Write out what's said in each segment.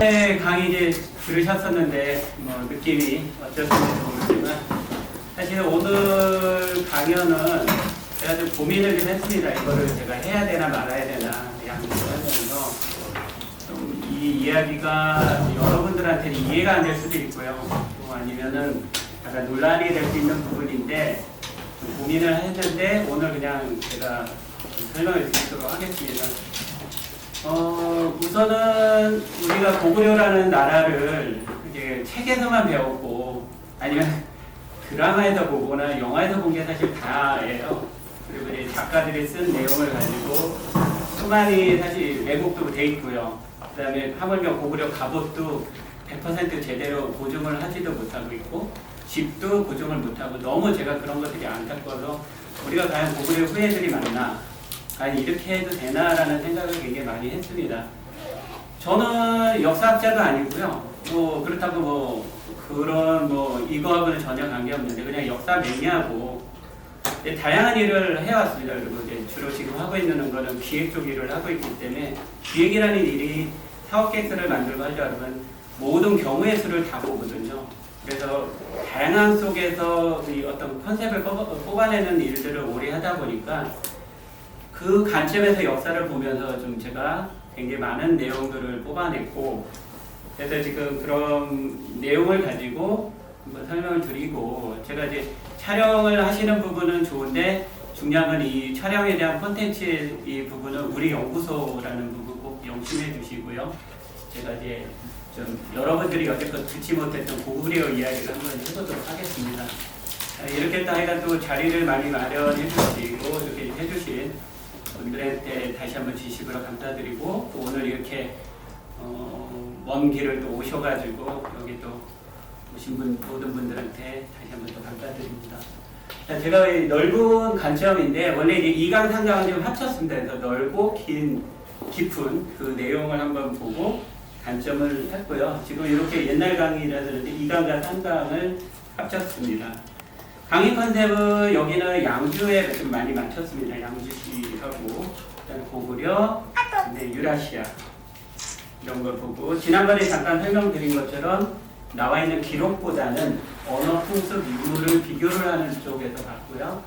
네, 강의 이제 들으셨었는데 뭐 느낌이 어쩌셨는지 모르지만 사실 오늘 강연은 제가 좀 고민을 좀 했습니다. 이거를 제가 해야 되나 말아야 되나 양보를 하면서 좀 이 이야기가 여러분들한테는 이해가 안 될 수도 있고요. 또 아니면은 약간 논란이 될 수 있는 부분인데 좀 고민을 했는데 오늘 그냥 제가 설명을 드리도록 하겠습니다. 우선은 우리가 고구려라는 나라를 이제 책에서만 배웠고 아니면 드라마에서 보거나 영화에서 본 게 사실 다예요. 그리고 이제 작가들이 쓴 내용을 가지고 수많이 사실 왜곡도 돼 있고요. 그 다음에 하물며 고구려 갑옷도 100% 제대로 보증을 하지도 못하고 있고 집도 보증을 못하고 너무 제가 그런 것들이 안타까워서 우리가 과연 고구려 후예들이 맞나? 아니 이렇게 해도 되나라는 생각을 굉장히 많이 했습니다. 저는 역사학자도 아니고요. 뭐 그렇다고 뭐 그런 뭐 이거하고는 전혀 관계없는데 그냥 역사 매니아고 다양한 일을 해왔습니다. 그리고 이제 주로 지금 하고 있는 거는 기획 쪽 일을 하고 있기 때문에 기획이라는 일이 사업 계획서를 만들고 하려면 모든 경우의 수를 다 보거든요. 그래서 다양한 속에서 이 어떤 컨셉을 뽑아내는 일들을 오래 하다 보니까 그 관점에서 역사를 보면서 좀 제가 굉장히 많은 내용들을 뽑아냈고 그래서 지금 그런 내용을 가지고 한번 설명을 드리고 제가 이제 촬영을 하시는 부분은 좋은데 중요한 건 이 촬영에 대한 콘텐츠 이 부분은 우리 연구소라는 부분 꼭 명심해 주시고요. 제가 이제 좀 여러분들이 여태껏 듣지 못했던 고구려 이야기를 한번 해보도록 하겠습니다. 이렇게 또 하여간 또 자리를 많이 마련해 주시고 이렇게 해주신 분들한테 다시 한번 진심으로 감사드리고 또 오늘 이렇게 먼 길을 또 오셔가지고 여기 또 오신 모든 분들한테 다시 한번 또 감사드립니다. 자, 제가 넓은 관점인데 원래 이제 2강, 3강을 좀 합쳤습니다. 그래서 넓고 깊은 그 내용을 한번 보고 관점을 했고요. 지금 이렇게 옛날 강의라든지 2강과 3강을 합쳤습니다. 강의 컨셉은 여기는 양주에 좀 많이 맞췄습니다. 양주시하고 고구려, 유라시아 이런 걸 보고 지난번에 잠깐 설명드린 것처럼 나와 있는 기록보다는 언어, 풍습, 유물을 비교를 하는 쪽에서 봤고요.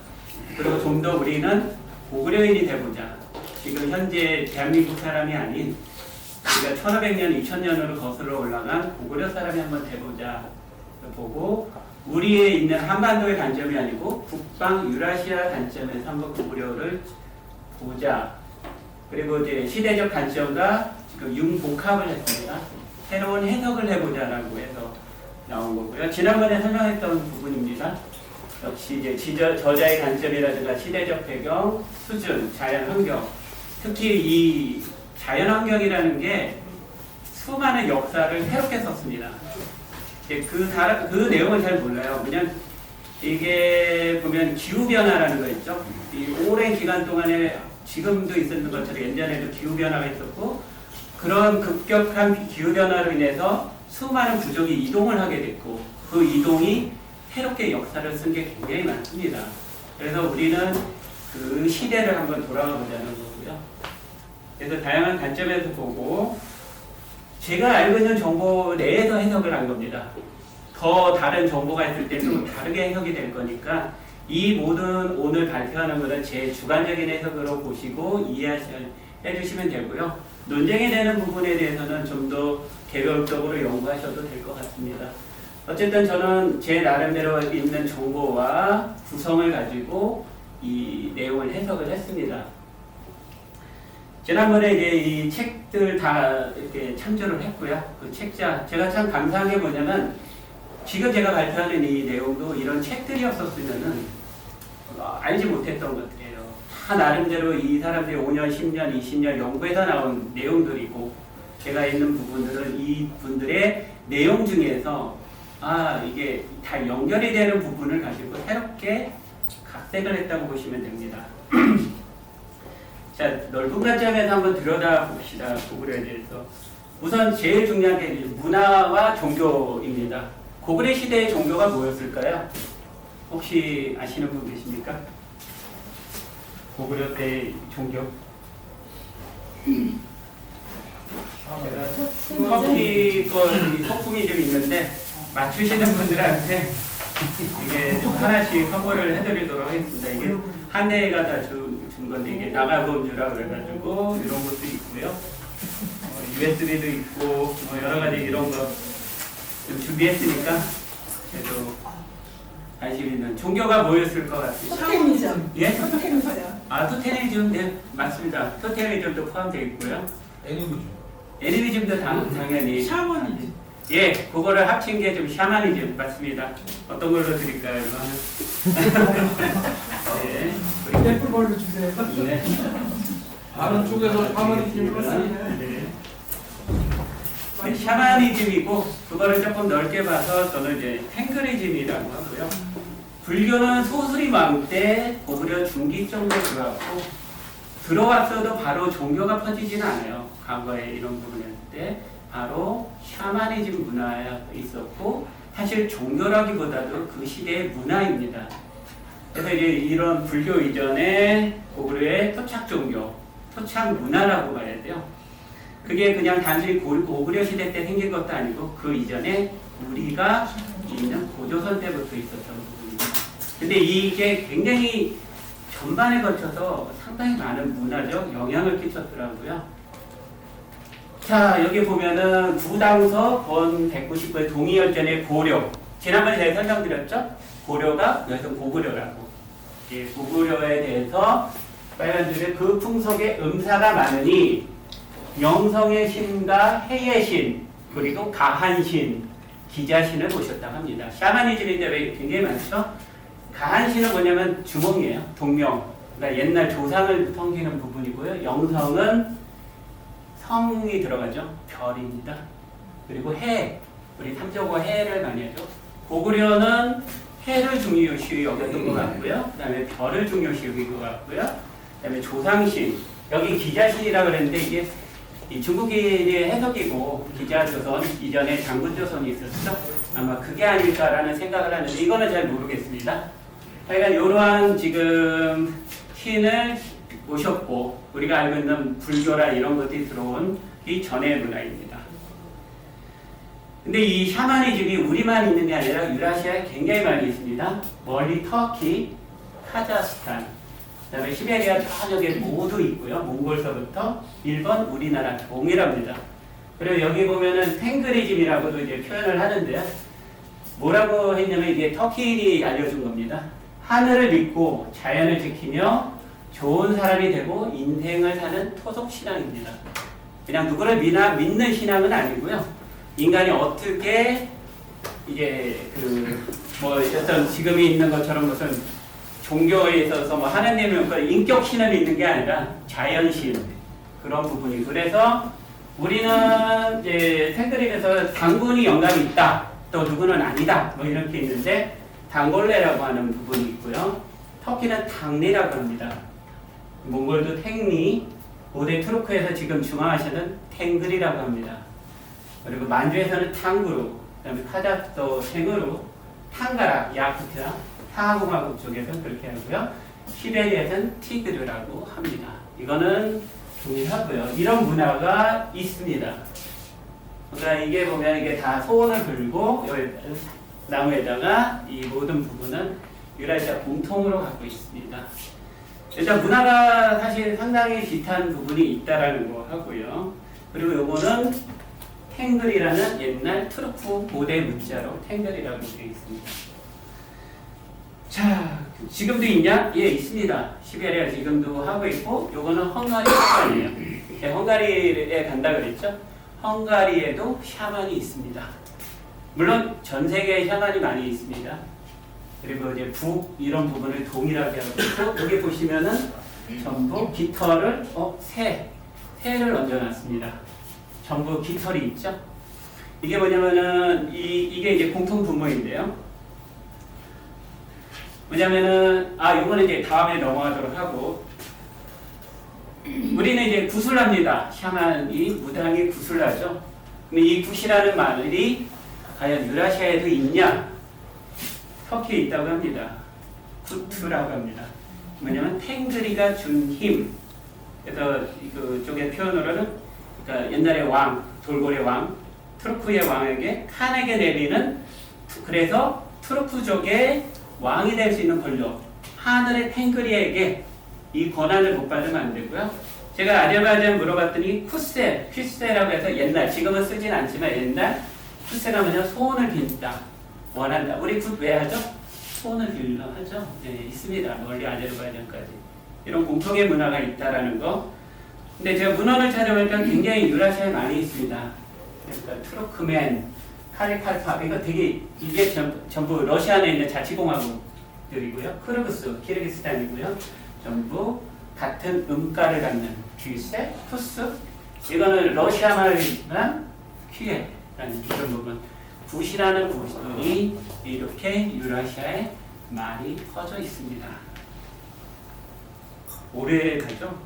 그리고 좀 더 우리는 고구려인이 돼보자. 지금 현재 대한민국 사람이 아닌 우리가 1500년, 2000년으로 거슬러 올라간 고구려 사람이 한번 돼보자 보고 우리에 있는 한반도의 관점이 아니고 북방 유라시아 관점에서 한번 고구려를 보자. 그리고 이제 시대적 관점과 지금 융복합을 했습니다. 새로운 해석을 해보자라고 해서 나온 거고요. 지난번에 설명했던 부분입니다. 역시 이제 저자의 관점이라든가 시대적 배경, 수준, 자연 환경. 특히 이 자연 환경이라는 게 수많은 역사를 새롭게 썼습니다. 그 내용을 잘 몰라요. 그냥 이게 보면 기후변화라는 거 있죠. 이 오랜 기간 동안에 지금도 있었는 것처럼 예전에도 기후변화가 있었고 그런 급격한 기후변화로 인해서 수많은 부족이 이동을 하게 됐고 그 이동이 새롭게 역사를 쓴 게 굉장히 많습니다. 그래서 우리는 그 시대를 한번 돌아가 보자는 거고요. 그래서 다양한 관점에서 보고 제가 알고 있는 정보 내에서 해석을 한 겁니다. 더 다른 정보가 있을 때도 다르게 해석이 될 거니까 이 모든 오늘 발표하는 것은 제 주관적인 해석으로 보시고 이해해 주시면 되고요. 논쟁이 되는 부분에 대해서는 좀 더 개별적으로 연구하셔도 될 것 같습니다. 어쨌든 저는 제 나름대로 있는 정보와 구성을 가지고 이 내용을 해석을 했습니다. 지난번에 이제 이 책들 다 이렇게 참조를 했고요. 그 책자, 제가 참 감사한 게 뭐냐면, 지금 제가 발표하는 이 내용도 이런 책들이었었으면은, 알지 못했던 것들이에요. 다 나름대로 이 사람들이 5년, 10년, 20년 연구해서 나온 내용들이고, 제가 있는 부분들은 이 분들의 내용 중에서, 이게 다 연결이 되는 부분을 가지고 새롭게 각색을 했다고 보시면 됩니다. 자, 넓은 관점에서 한번 들여다봅시다. 고구려에 대해서. 우선 제일 중요한 게 문화와 종교입니다. 고구려 시대의 종교가 뭐였을까요? 혹시 아시는 분 계십니까? 고구려 때 종교? 제가 커피 거 소품이 좀 있는데 맞추시는 분들한테 이게 좀 하나씩 선물을 해드리도록 하겠습니다. 이게 한 대가 다 준 건데 이게 나가본 주라 그래가지고 이런 것도 있고요. USB도 있고 뭐 여러 가지 이런 거 좀 준비했으니까 그래도 관심 있는 종교가 뭐였을 것 같습니다. 토테미즘. 예? 토테미즘. 아 토테미즘 네 맞습니다. 토테미즘도 포함되어 있고요. 애니미즘도 당연히 샤머니즘. 예, 그거를 합친 게 좀 샤머니즘 맞습니다. 어떤 걸로 드릴까요, 이거는? 네, 예쁜 걸로 주세요. 네. 다른 쪽에서 샤머니즘을 쓰네. 네. 네, 샤머니즘이고 그거를 조금 넓게 봐서 저는 이제 탱크리즘이라고 하고요. 불교는 소수리 왕 때 고구려 중기 정도에 들어왔고 들어왔어도 바로 종교가 퍼지지는 않아요. 과거에 이런 부분일 때 바로 샤머니즘 문화가 있었고 사실 종교라기보다도 그 시대의 문화입니다. 그래서 이제 이런 불교 이전에 고구려의 토착 종교, 토착 문화라고 봐야 돼요. 그게 그냥 단순히 고구려 시대 때 생긴 것도 아니고 그 이전에 우리가 있는 고조선 때부터 있었던 부분입니다. 근데 이게 굉장히 전반에 걸쳐서 상당히 많은 문화적 영향을 끼쳤더라고요. 자, 여기 보면은 구당서 번 199의 동의열전의 고려. 지난번에 제가 설명드렸죠? 고려가 여기서 고구려라고. 예, 고구려에 대해서 빨간 줄에 그 풍속에 음사가 많으니 영성의 신과 해의 신, 그리고 가한신, 기자신을 모셨다고 합니다. 샤머니즘인데 왜 굉장히 많죠? 가한신은 뭐냐면 주몽이에요. 동명. 그러니까 옛날 조상을 섬기는 부분이고요. 영성은 성이 들어가죠. 별입니다. 그리고 해. 우리 삼조고 해를 많이 하죠. 고구려는 해를 중요시 여겼던 것 같고요. 그 다음에 별을 중요시 여긴 것 같고요. 그 다음에 조상신. 여기 기자신이라고 그랬는데 이게 이 중국인의 해석이고 기자조선 이전에 장군조선이 있었죠. 아마 그게 아닐까라는 생각을 하는데 이거는 잘 모르겠습니다. 하여간 이러한 지금 신을 모셨고 우리가 알고 있는 불교라 이런 것들이 들어온 이 전의 문화입니다. 근데 이 샤머니즘이 우리만 있는 게 아니라 유라시아에 굉장히 많이 있습니다. 멀리 터키, 카자흐스탄, 그 다음에 시베리아 저쪽에 모두 있고요. 몽골서부터 일본, 우리나라 동일합니다. 그리고 여기 보면은 탱그리즘이라고도 이제 표현을 하는데요. 뭐라고 했냐면 이게 터키인이 알려준 겁니다. 하늘을 믿고 자연을 지키며 좋은 사람이 되고 인생을 사는 토속 신앙입니다. 그냥 누구를 믿는 신앙은 아니고요. 인간이 어떻게 이제 뭐 어떤 지금이 있는 것처럼 무슨 종교에 있어서 뭐 하나님을 인격 신을 믿는 게 아니라 자연신 그런 부분이. 그래서 우리는 이제 탱그릭에서 당군이 영감이 있다. 또 누구는 아니다. 뭐 이렇게 있는데 당골레라고 하는 부분이 있고요. 터키는 탕리라고 합니다. 몽골도 탱리, 고대 투르크에서 지금 중앙아시아는 탱글이라고 합니다. 그리고 만주에서는 탕구루, 그 다음에 카자흐도 탱으루, 탕가라, 야쿠티라, 상하공화국 쪽에서는 그렇게 하고요. 시베리아에서는 티그르라고 합니다. 이거는 동일하고요. 이런 문화가 있습니다. 그러니까 이게 보면 이게 다 소원을 불고 여기 나무에다가 이 모든 부분은 유라시아 공통으로 갖고 있습니다. 일단 문화가 사실 상당히 비슷한 부분이 있다라는 거 하고요. 그리고 요거는 탱글이라는 옛날 투르크 고대 문자로 탱글이라고 되어 있습니다. 자, 지금도 있냐? 예, 있습니다. 시베리아 지금도 하고 있고, 요거는 헝가리 샤만이에요. 헝가리에 간다 그랬죠? 헝가리에도 샤만이 있습니다. 물론 전 세계에 샤만이 많이 있습니다. 그리고 이제 북 이런 부분을 동일하게 하고 있고, 여기 보시면은 전부 깃털을 새를 얹어놨습니다. 전부 깃털이 있죠. 이게 뭐냐면은 이게 이제 공통 분모인데요. 뭐냐면은 이거는 이제 다음에 넘어가도록 하고, 우리는 이제 구슬랍니다. 샤만이 무당이 구슬라죠. 근데 이 굿이라는 말이 과연 유라시아에도 있냐? 터키에 있다고 합니다. 구트라고 합니다. 뭐냐면 탱그리가 준 힘. 그래서 그쪽의 표현으로는 그러니까 옛날에 왕, 돌고래 왕, 투르크의 왕에게 칸에게 내리는 그래서 투르크족의 왕이 될 수 있는 권력, 하늘의 탱그리에게 이 권한을 못 받으면 안 되고요. 제가 아제르바이잔 물어봤더니 휘세라고 해서 옛날, 지금은 쓰진 않지만 옛날 휘세가 뭐냐, 소원을 빈다, 원한다. 우리 굿 왜 하죠? 소원을 빌려 하죠. 네, 있습니다. 멀리 아제르바이잔까지. 이런 공통의 문화가 있다라는 거. 근데 제가 문헌을 찾아보니까 굉장히 유라시아에 많이 있습니다. 그러니까 투르크멘, 카리칼파, 이거 되게 이게 전부 러시아 안에 있는 자치공화국들이고요. 크르그스, 키르기스탄이고요. 전부 같은 음가를 갖는 쥐세, 푸스. 이거는 러시아 말이지만 퀴에라는 이런 부분. 굿이라는 부분이 이렇게 유라시아에 많이 퍼져 있습니다. 오래 가죠.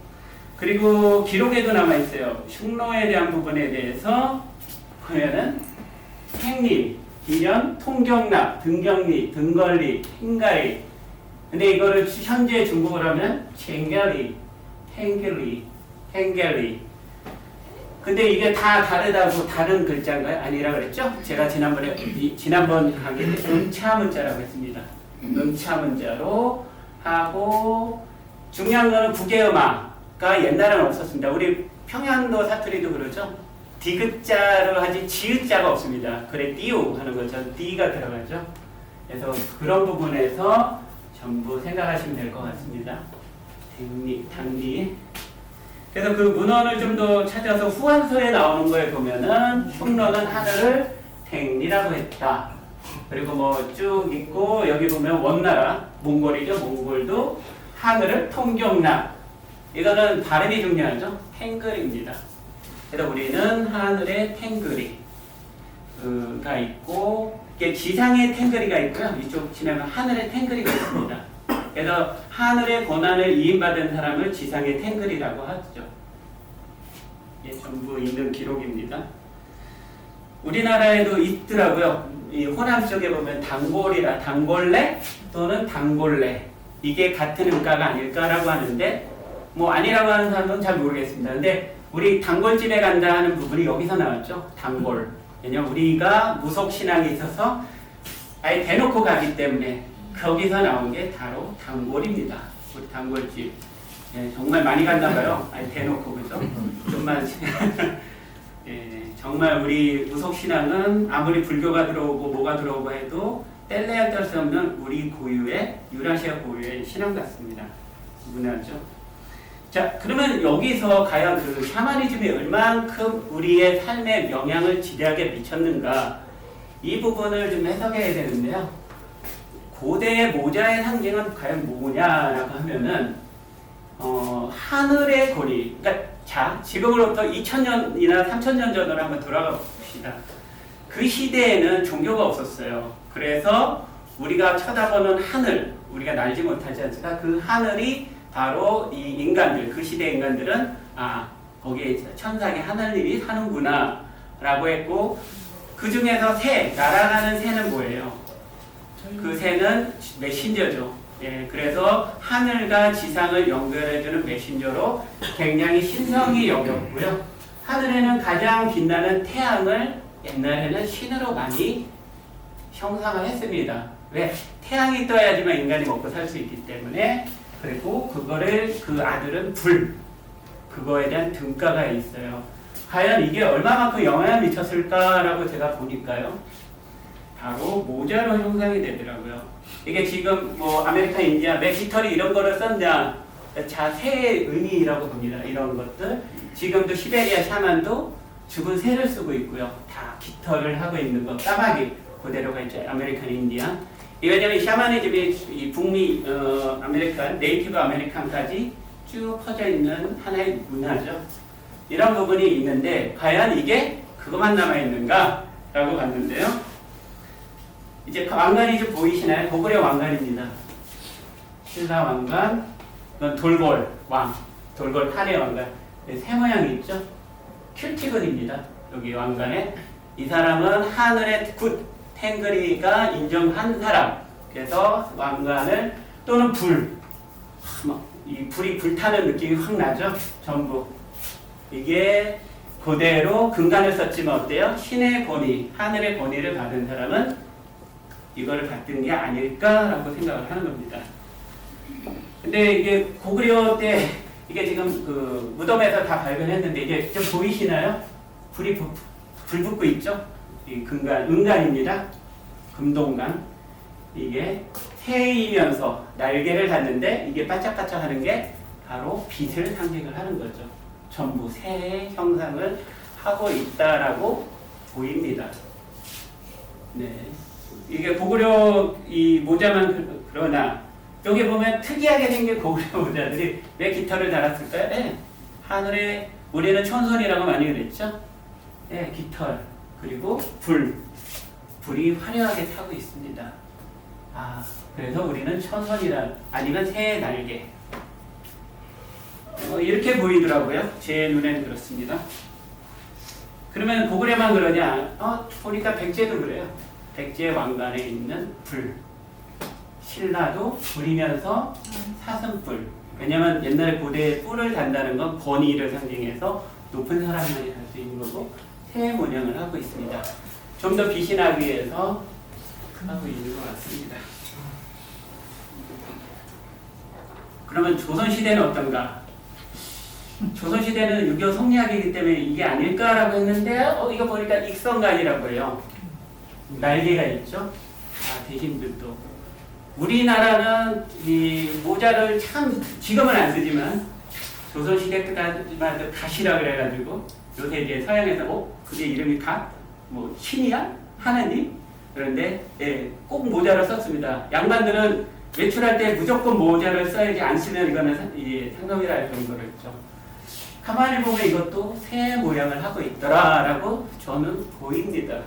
그리고 기록에도 남아 있어요. 흉노에 대한 부분에 대해서 보면은 행리, 기련, 통경납, 등경리, 등걸리, 행가리. 근데 이거를 현재 중국어로 하면 쟁결리, 행겔리. 근데 이게 다 다르다고 다른 글자인가요? 아니라 그랬죠? 제가 지난번 강의에 음차 문자라고 했습니다. 음차 문자로 하고 중요한 거는 국외음화가 옛날에는 없었습니다. 우리 평양도 사투리도 그러죠? 디귿자로 하지 지읒자가 없습니다. 그래 띠우 하는 거죠. 띠가 들어가죠. 그래서 그런 부분에서 전부 생각하시면 될 것 같습니다. 당리. 그래서 그 문헌을 좀 더 찾아서 후한서에 나오는 거에 보면은 흉노는 하늘을 탱리라고 했다. 그리고 뭐 쭉 있고 여기 보면 원나라 몽골이죠. 몽골도 하늘을 통경납. 이거는 발음이 중요하죠. 탱글입니다. 그래서 우리는 하늘의 탱글이가 있고 이게 지상의 탱글이가 있고요. 이쪽 지나면 하늘의 탱글이가 있습니다. 그래서 하늘의 권한을 이임받은 사람을 지상의 탱글이라고 하죠. 이게 전부 있는 기록입니다. 우리나라에도 있더라고요. 이 호남 쪽에 보면 단골레 또는 단골레 이게 같은 음가가 아닐까라고 하는데 뭐 아니라고 하는 사람은 잘 모르겠습니다. 근데 우리 단골집에 간다 하는 부분이 여기서 나왔죠. 단골. 왜냐면 우리가 무속신앙이 있어서 아예 대놓고 가기 때문에 거기서 나온 게 바로 단골입니다. 우리 단골집. 예, 정말 많이 갔나 봐요. 아예 대놓고 그죠? 좀만 예, 정말 우리 무속신앙은 아무리 불교가 들어오고 뭐가 들어오고 해도 뗄래야 뗄 수 없는 우리 고유의 유라시아 고유의 신앙 같습니다. 문화죠. 자, 그러면 여기서 과연 그 샤머니즘이 얼만큼 우리의 삶에 영향을 지대하게 미쳤는가 이 부분을 좀 해석해야 되는데요. 고대의 모자의 상징은 과연 뭐냐라고 하면은 하늘의 고리. 그러니까 자, 지금으로부터 2000년이나 3000년 전으로 한번 돌아가 봅시다. 그 시대에는 종교가 없었어요. 그래서 우리가 쳐다보는 하늘, 우리가 날지 못하지 않습니까? 그 하늘이 바로 이 인간들, 그 시대 인간들은 거기에 천상에 하늘님이 사는구나 라고 했고 그 중에서 새, 날아가는 새는 뭐예요? 그 새는 메신저죠. 예, 그래서 하늘과 지상을 연결해주는 메신저로 굉장히 신성히 여겼고요. 하늘에는 가장 빛나는 태양을 옛날에는 신으로 많이 형상을 했습니다. 왜? 태양이 떠야지만 인간이 먹고 살 수 있기 때문에. 그리고 그거를 그 아들은 불, 그거에 대한 등가가 있어요. 과연 이게 얼마만큼 영향을 미쳤을까라고 제가 보니까요. 바로 모자로 형상이 되더라고요. 이게 지금 뭐 아메리카 인디아, 맥시터리 이런 거를 썼냐 자새의 의미라고 봅니다. 이런 것들. 지금도 시베리아 샤만도 죽은 새를 쓰고 있고요. 다 깃털을 하고 있는 거, 까마귀 그대로가 있죠. 아메리칸 인디안. 왜냐면 샤머니즘이 이 북미 아메리칸, 네이티브 아메리칸까지 쭉 퍼져 있는 하나의 문화죠. 이런 부분이 있는데 과연 이게 그것만 남아 있는가라고 봤는데요. 이제 왕관이 좀 보이시나요? 고구려 왕관입니다. 신라 왕관, 이건 돌골 왕, 돌골 칼의 왕관. 새 모양이 있죠? 큐티글입니다. 여기 왕관에 이 사람은 하늘의 굿 탱그리가 인정한 사람. 그래서 왕관을 또는 불, 이 불이 불타는 느낌이 확 나죠. 전부 이게 그대로 근간을 썼지만 어때요? 신의 권위, 하늘의 권위를 받은 사람은 이걸 받은 게 아닐까라고 생각을 하는 겁니다. 근데 이게 고구려 때 이게 지금 그 무덤에서 다 발견했는데 이게 좀 보이시나요? 불 붙고 있죠? 이 은간입니다. 금동간. 이게 새이면서 날개를 닿는데 이게 반짝반짝하는 게 바로 빛을 상징을 하는 거죠. 전부 새의 형상을 하고 있다라고 보입니다. 네, 이게 고구려 이 모자만 그러나 여기 보면 특이하게 생긴 고구려 모자들이 왜 깃털을 달았을까요? 네, 하늘에 우리는 천선이라고 많이 그랬죠. 네, 깃털 그리고 불이 화려하게 타고 있습니다. 아, 그래서 우리는 천선이라 아니면 새의 날개. 이렇게 보이더라고요. 제 눈에는 그렇습니다. 그러면 고구려만 그러냐? 보니까 백제도 그래요. 백제 왕관에 있는 불. 신라도 불이면서 사슴뿔. 왜냐면 옛날에 고대에 뿔을 단다는 건 권위를 상징해서 높은 사람만이 달 수 있는 거고 새 모양을 하고 있습니다. 좀 더 빛이 나기 위해서 하고 있는 것 같습니다. 그러면 조선시대는 어떤가? 조선시대는 6.25 성리학이기 때문에 이게 아닐까라고 했는데 이거 보니까 익성간이라고 해요. 날개가 있죠. 대신들도 우리나라는 이 모자를 참 지금은 안 쓰지만 조선시대 때까지만 갓이라 그래가지고 요새 이제 서양에서 그게 이름이 갓? 뭐 신이야? 하느님? 그런데 꼭 모자를 썼습니다. 양반들은 외출할 때 무조건 모자를 써야지 안 쓰면 이거는 상놈이라 할 정도로 있죠. 가만히 보면 이것도 새 모양을 하고 있더라라고 저는 보입니다.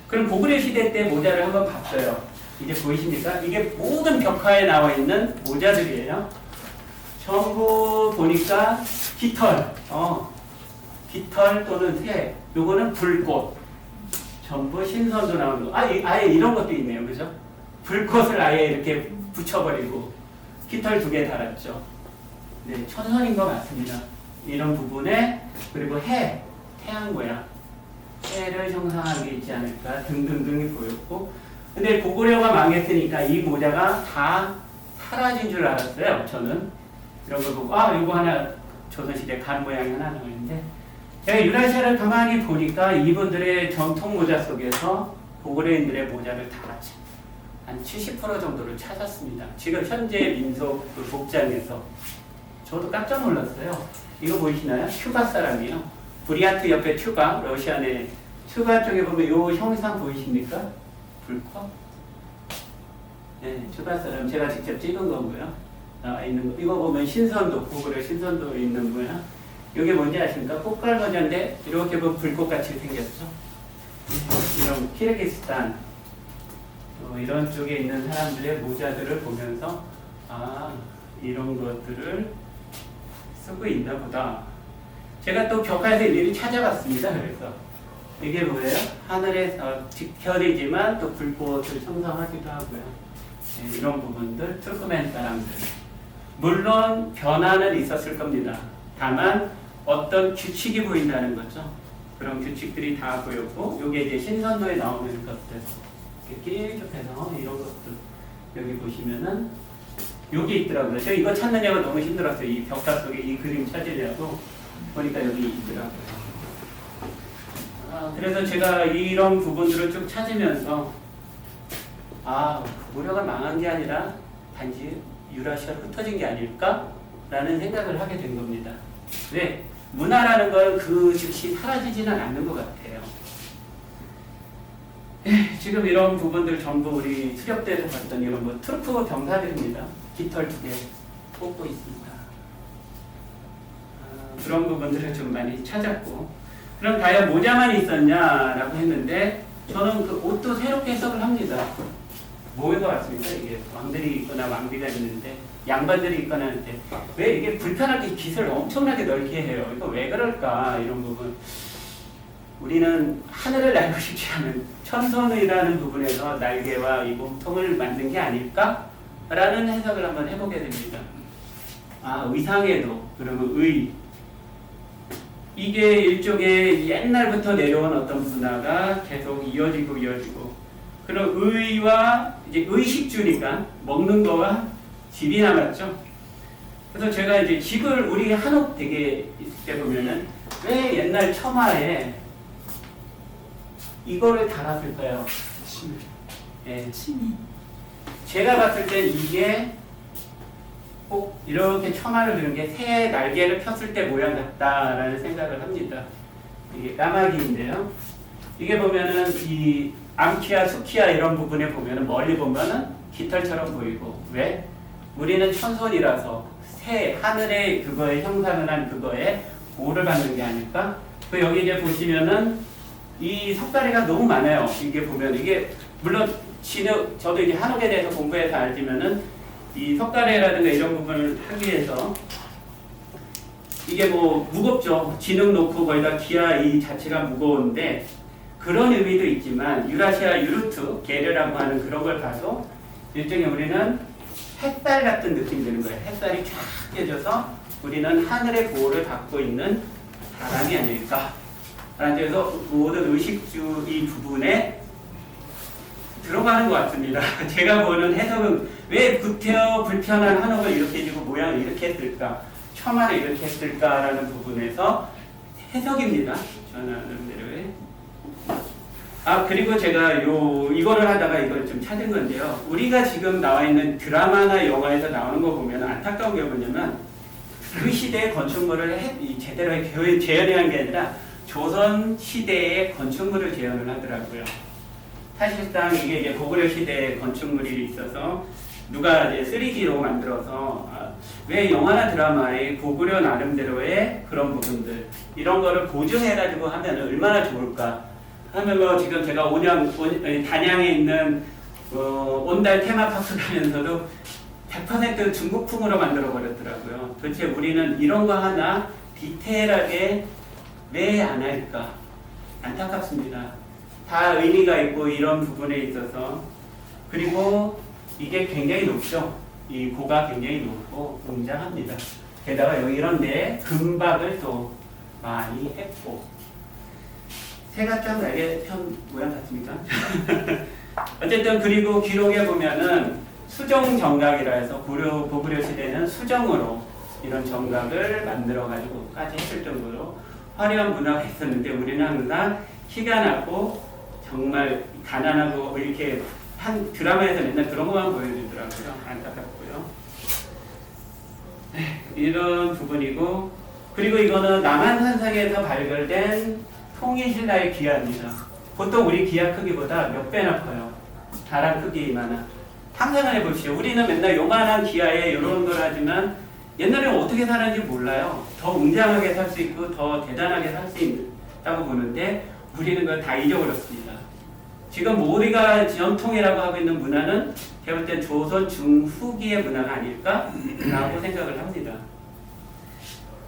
그럼 고구려 시대 때 모자를 한번 봤어요. 이제 보이십니까? 이게 모든 벽화에 나와 있는 모자들이에요. 전부 보니까 깃털, 깃털 또는 새, 요거는 불꽃. 전부 신선도 나오는 거. 아예 이런 것도 있네요. 그죠? 불꽃을 아예 이렇게 붙여버리고 깃털 2개 달았죠. 네, 천선인 것 같습니다. 이런 부분에 그리고 태양 모양, 해를 형상하는 게 있지 않을까 등등등이 보였고, 근데 고구려가 망했으니까 이 모자가 다 사라진 줄 알았어요. 저는 이런 걸 보고 이거 하나 조선시대 간 모양이 하나 나오는데 제가 유라시아를 가만히 보니까 이분들의 전통 모자 속에서 고구려인들의 모자를 다 같이 한 70% 정도를 찾았습니다. 지금 현재 민속 복장에서 저도 깜짝 놀랐어요. 이거 보이시나요? 튜바 사람이요. 브리아트 옆에 튜바, 러시아 내 튜바 쪽에 보면 요 형상 보이십니까? 불꽃? 네, 튜바 사람 제가 직접 찍은 거고요. 나와 있는 거. 이거 보면 신선도, 고구려 신선도에 있는 모양. 이게 뭔지 아십니까? 꽃갈 모자인데 이렇게 보면 불꽃같이 생겼죠. 이런 키르기스탄 이런 쪽에 있는 사람들의 모자들을 보면서 이런 것들을 쓰고 있나 보다. 제가 또 벽화에서 일일이 찾아봤습니다. 그래서 이게 뭐예요? 하늘에서 직혈이지만 또 불꽃을 형성하기도 하고요. 네, 이런 부분들 투르크멘 사람들. 물론 변화는 있었을 겁니다. 다만 어떤 규칙이 보인다는 거죠. 그런 규칙들이 다 보였고, 요게 이제 신선도에 나오는 것들. 이렇게 길쭉해서 이런 것들. 여기 보시면은 여기 있더라고요. 제가 이거 찾느냐고 너무 힘들었어요. 이 벽화 속에 이 그림 찾으려고 보니까 여기 있더라고요. 그래서 제가 이런 부분들을 쭉 찾으면서 고구려가 망한 게 아니라 단지 유라시아로 흩어진 게 아닐까라는 생각을 하게 된 겁니다. 왜? 문화라는 건 그 즉시 사라지지는 않는 것 같아요. 지금 이런 부분들 전부 우리 수렵대에서 봤던 이런 트루프 병사들입니다. 깃털 2개 뽑고 있습니다. 그런 부분들을 좀 많이 찾았고, 그럼 과연 모자만 있었냐라고 했는데 저는 그 옷도 새롭게 해석을 합니다. 뭐인 것 같습니까? 이게 왕들이 있거나 왕비가 있는데 양반들이 있거나 하는데 왜 이게 불편하게 깃을 엄청나게 넓게 해요? 이거 왜 그럴까? 이런 부분. 우리는 하늘을 날고 싶지 않은 천선의라는 부분에서 날개와 이 몸통을 만든 게 아닐까? 라는 해석을 한번 해보게 됩니다. 의상에도 그러면 이게 일종의 옛날부터 내려온 어떤 문화가 계속 이어지고 그런 의와 이제 의식주니까 먹는 거와 집이 남았죠. 그래서 제가 이제 집을 우리 한옥 되게 있을 때 보면은 왜 옛날 처마에 이거를 달았을까요? 예. 제가 봤을 땐 이게 꼭 이렇게 처마를 두는 게 새 날개를 폈을 때 모양 같다라는 생각을 합니다. 이게 까마귀인데요. 이게 보면은 이 암키야, 수키야 이런 부분에 보면은 멀리 보면은 깃털처럼 보이고 왜? 우리는 천손이라서 새 하늘의 그거에 형상을 한 그거에 보호를 받는 게 아닐까? 그 여기 이제 보시면은 이 석다리가 너무 많아요. 이게 보면 이게 물론 저도 이제 한옥에 대해서 공부해서 알지만은 이 석가래라든가 이런 부분을 하기 위해서 이게 뭐 무겁죠. 진흙 놓고 거기다 기아 이 자체가 무거운데 그런 의미도 있지만 유라시아 유루트 게르라고 하는 그런 걸 봐도 일종의 우리는 햇살 같은 느낌이 드는 거예요. 햇살이 쫙 깨져서 우리는 하늘의 보호를 받고 있는 사람이 아닐까. 그래서 모든 의식주 이 부분에 들어가는 것 같습니다. 제가 보는 해석은 왜 구태여 불편한 한옥을 이렇게 지고 모양을 이렇게 했을까, 처마를 이렇게 했을까라는 부분에서 해석입니다. 저는 나름대로의. 그리고 제가 이거를 하다가 이걸 좀 찾은 건데요. 우리가 지금 나와 있는 드라마나 영화에서 나오는 거 보면 안타까운 게 뭐냐면 그 시대의 건축물을 제대로 재현한 게 아니라 조선 시대의 건축물을 재현을 하더라고요. 사실상 이게 이제 고구려 시대의 건축물이 있어서 누가 이제 3D로 만들어서 왜 영화나 드라마의 고구려 나름대로의 그런 부분들 이런 거를 보증해가지고 하면 얼마나 좋을까 하면 뭐 지금 제가 단양에 있는 온달 테마파크 가면서도 100% 중국풍으로 만들어 버렸더라고요. 도대체 우리는 이런 거 하나 디테일하게 왜 안 할까? 안타깝습니다. 다 의미가 있고 이런 부분에 있어서 그리고 이게 굉장히 높죠. 이 고가 굉장히 높고 웅장합니다. 게다가 여기 이런 데 금박을 또 많이 했고 새가 좀 날개 편 모양 같습니까? 어쨌든 그리고 기록에 보면은 수정 정각이라 해서 고구려 시대는 수정으로 이런 정각을 만들어 가지고까지 했을 정도로 화려한 문화가 있었는데 우리는 항상 키가 낮고 정말 가난하고 이렇게 한 드라마에서 맨날 그런 것만 보여주더라고요. 안타깝고요. 이런 부분이고 그리고 이거는 남한산상에서 발굴된 통일신라의 기하입니다. 보통 우리 기하 크기보다 몇 배나 커요. 다란 크기만한. 상상을 해보시죠. 우리는 맨날 요만한 기하에 이런 걸 하지만 옛날에 어떻게 살았는지 몰라요. 더 웅장하게 살 수 있고 더 대단하게 살 수 있다고 보는데 우리는 그걸 다 잊어버렸습니다. 지금 우리가 전통이라고 하고 있는 문화는 제가 볼 땐 조선 중후기의 문화가 아닐까라고 생각을 합니다.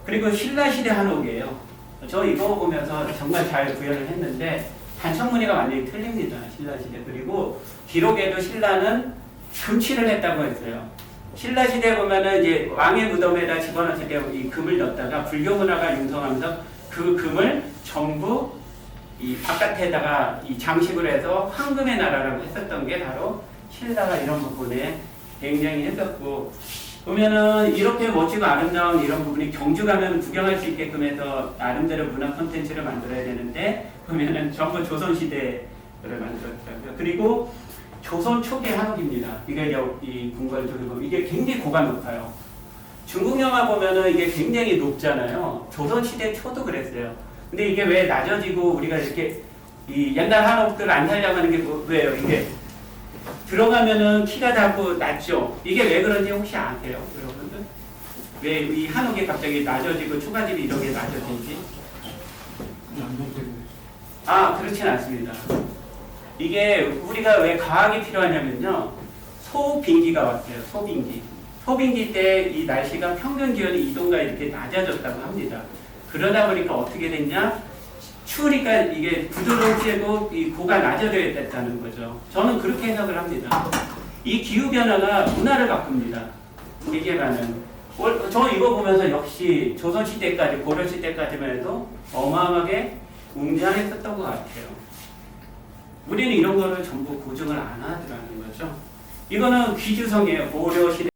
그리고 신라시대 한옥이에요. 저 이거 보면서 정말 잘 구현을 했는데 단청무늬가 완전히 틀립니다. 신라시대. 그리고 기록에도 신라는 금칠을 했다고 했어요. 신라시대에 보면은 이제 왕의 무덤에다 집어넣을 때 이 금을 넣었다가 불교 문화가 융성하면서 그 금을 전부 이 바깥에다가 이 장식으로 해서 황금의 나라라고 했었던 게 바로 신라가 이런 부분에 굉장히 했었고 보면은 이렇게 멋지고 아름다운 이런 부분이 경주 가면 구경할 수 있게끔 해서 나름대로 문화 콘텐츠를 만들어야 되는데 보면은 전부 조선시대를 만들었더라고요. 그리고 조선 초기 한옥입니다. 이게 이 궁궐 쪽에 보면 이게 굉장히 고가 높아요. 중국 영화 보면은 이게 굉장히 높잖아요. 조선시대 초도 그랬어요. 근데 이게 왜 낮아지고 우리가 이렇게 이 옛날 한옥들 안 살려고 하는 게 왜요? 이게 들어가면은 키가 작고 낮죠. 이게 왜 그런지 혹시 아세요, 여러분들? 왜 이 한옥이 갑자기 낮아지고 초가집이 이렇게 낮아지지? 그렇진 않습니다. 이게 우리가 왜 과학이 필요하냐면요. 소빙기가 왔어요. 소빙기. 소빙기 때 이 날씨가 평균 기온이 2도가 이렇게 낮아졌다고 합니다. 그러다 보니까 어떻게 됐냐? 추우니까 이게 부드러워지고 이 고가 낮아져야 됐다는 거죠. 저는 그렇게 해석을 합니다. 이 기후변화가 문화를 바꿉니다. 세계관은. 저 이거 보면서 역시 조선시대까지, 고려시대까지만 해도 어마어마하게 웅장했었던 것 같아요. 우리는 이런 거를 전부 고증을 안 하더라는 거죠. 이거는 귀주성이에요. 고려시대.